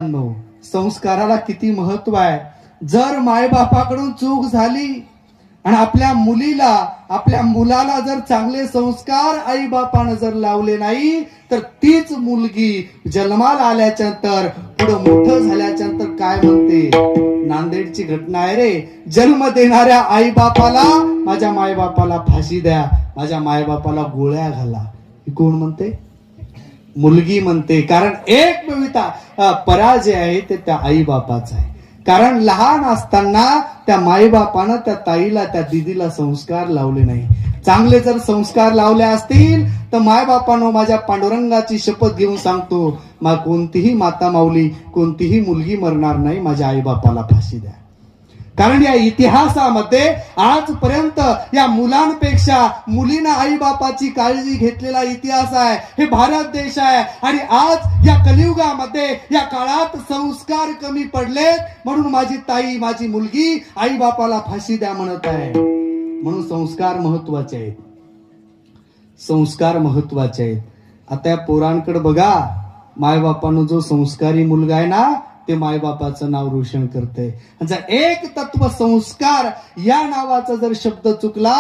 संस्काराला किती महत्व आहे. जर मायबापाकडून चूक झाली आणि आपल्या मुलीला आपल्या मुलाला जर चांगले संस्कार आई बापानं जर लावले नाही तर तीच मुलगी जन्माला आल्याच्या नंतर पुढे मोठं झाल्याच्या नंतर काय म्हणते. नांदेडची घटना आहे रे. जन्म देणाऱ्या आई बापाला माझ्या मायबापाला फाशी द्या, माझ्या मायबापाला गोळ्या घाला. ही कोण म्हणते? मुलगी म्हणते. कारण एक पराजय आहे ते त्या आई बापाचा आहे. कारण लहान असताना त्या माईबापानं त्या ताईला त्या दिदीला संस्कार लावले नाही. चांगले जर संस्कार लावले असतील तर मायबापानं माझ्या पांडुरंगाची शपथ घेऊन सांगतो, कोणतीही माता माऊली कोणतीही मुलगी मरणार नाही, माझ्या आई बापाला फाशी द्या. कारण या इतिहासामध्ये आजपर्यंत या मुलांपेक्षा मुलींना आई बापाची काळजी घेतलेला इतिहास आहे. हे भारत देश आहे. आणि आज या कलियुगामध्ये या काळात संस्कार कमी पडलेत म्हणून माझी ताई माझी मुलगी आई बापाला फाशी द्या म्हणत आहे. म्हणून संस्कार महत्वाचे आहेत. संस्कार महत्वाचे आहेत. आता या पोरांकडे बघा, मायबापानं जो संस्कारी मुलगा आहे ना ते मायबापाचं नाव रोशन करते. जर एक तत्व संस्कार या नावाचा जर शब्द चुकला